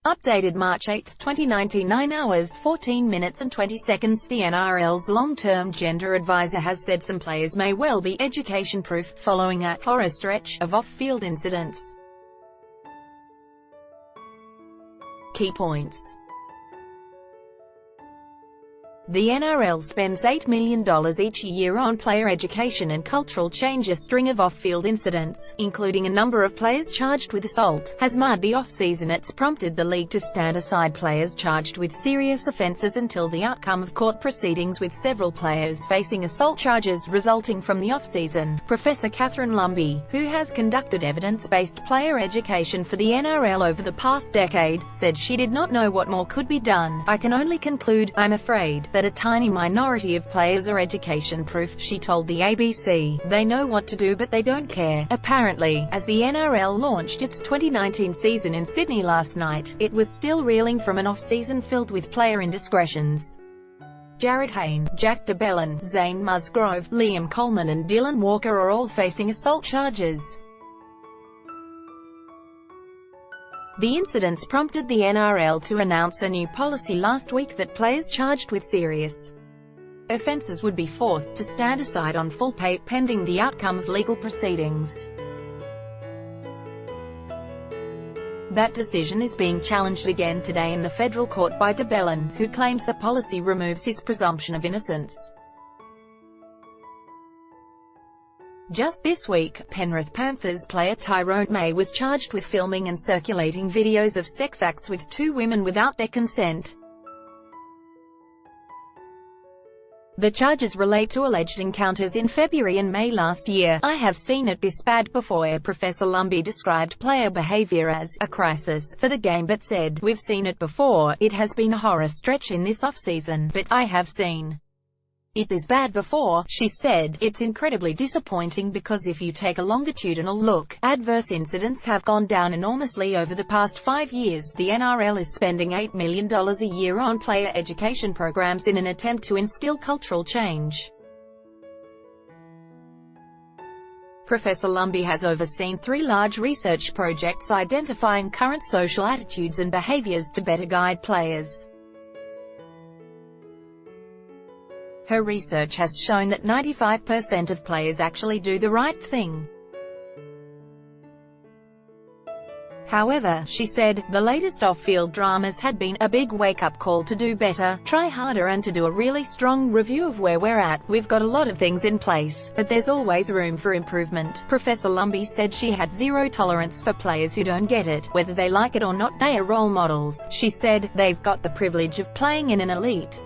Updated March 8, 2019, 9 hours, 14 minutes and 20 seconds. The NRL's long-term gender advisor has said some players may well be education-proof, following a horror stretch of off-field incidents. Key points. The NRL spends $8 million each year on player education and cultural change. A string of off-field incidents, including a number of players charged with assault, has marred the off-season. It's prompted the league to stand aside players charged with serious offences until the outcome of court proceedings, with several players facing assault charges resulting from the off-season. Professor Catherine Lumby, who has conducted evidence-based player education for the NRL over the past decade, said she did not know what more could be done. "I can only conclude, I'm afraid, that a tiny minority of players are education-proof," she told the ABC. "They know what to do but they don't care." Apparently, as the NRL launched its 2019 season in Sydney last night, it was still reeling from an off-season filled with player indiscretions. Jared Hayne, Jack de Belin, Zane Musgrove, Liam Coleman and Dylan Walker are all facing assault charges. The incidents prompted the NRL to announce a new policy last week that players charged with serious offences would be forced to stand aside on full pay, pending the outcome of legal proceedings. That decision is being challenged again today in the federal court by de Belin, who claims the policy removes his presumption of innocence. Just this week, Penrith Panthers player Tyrone May was charged with filming and circulating videos of sex acts with two women without their consent. The charges relate to alleged encounters in February and May last year. "I have seen it this bad before." Professor Lumby described player behaviour as a crisis for the game but said, "We've seen it before. It has been a horror stretch in this off-season, but I have seen it this bad before." She said, "It's incredibly disappointing because if you take a longitudinal look, adverse incidents have gone down enormously over the past 5 years. The NRL is spending $8 million a year on player education programs in an attempt to instill cultural change." Professor Lumby has overseen 3 large research projects identifying current social attitudes and behaviours to better guide players. Her research has shown that 95% of players actually do the right thing. However, she said, the latest off-field dramas had been a big wake-up call to do better, try harder and to do a really strong review of where we're at. "We've got a lot of things in place, but there's always room for improvement." Professor Lumby said she had zero tolerance for players who don't get it, whether they like it or not. They are role models. She said, "They've got the privilege of playing in an elite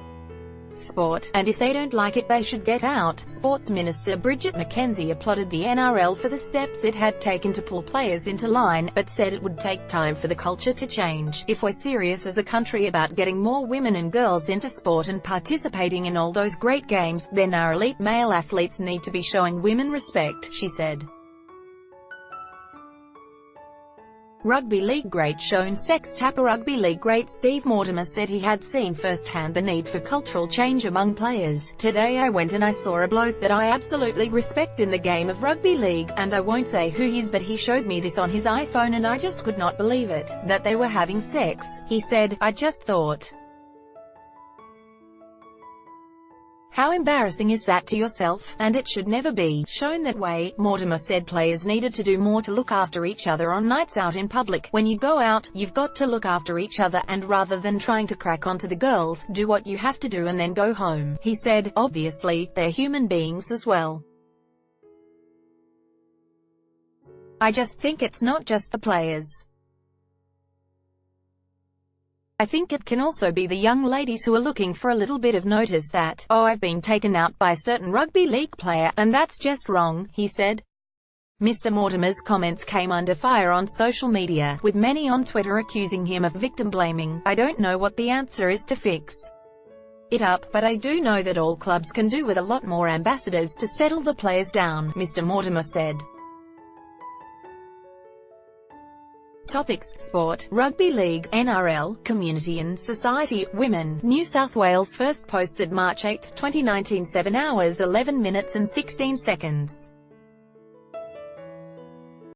sport, and if they don't like it they should get out." Sports Minister Bridget McKenzie applauded the NRL for the steps it had taken to pull players into line, but said it would take time for the culture to change. "If we're serious as a country about getting more women and girls into sport and participating in all those great games, then our elite male athletes need to be showing women respect," she said. Rugby league great shown sex tapper. Rugby league great Steve Mortimer said he had seen firsthand the need for cultural change among players. "Today I went and I saw a bloke that I absolutely respect in the game of rugby league, and I won't say who he is, but he showed me this on his iPhone and I just could not believe it, that they were having sex." He said, "I just thought, how embarrassing is that to yourself? And it should never be shown that way." Mortimer said players needed to do more to look after each other on nights out in public. "When you go out, you've got to look after each other, and rather than trying to crack onto the girls, do what you have to do and then go home." He said, "Obviously, they're human beings as well. I just think it's not just the players. I think it can also be the young ladies who are looking for a little bit of notice that, oh, I've been taken out by a certain rugby league player, and that's just wrong," he said. Mr. Mortimer's comments came under fire on social media, with many on Twitter accusing him of victim blaming. "I don't know what the answer is to fix it up, but I do know that all clubs can do with a lot more ambassadors to settle the players down," Mr. Mortimer said. Topics: Sport, Rugby League, NRL, Community and Society, Women. New South Wales first posted March 8, 2019, 7 hours 11 minutes and 16 seconds.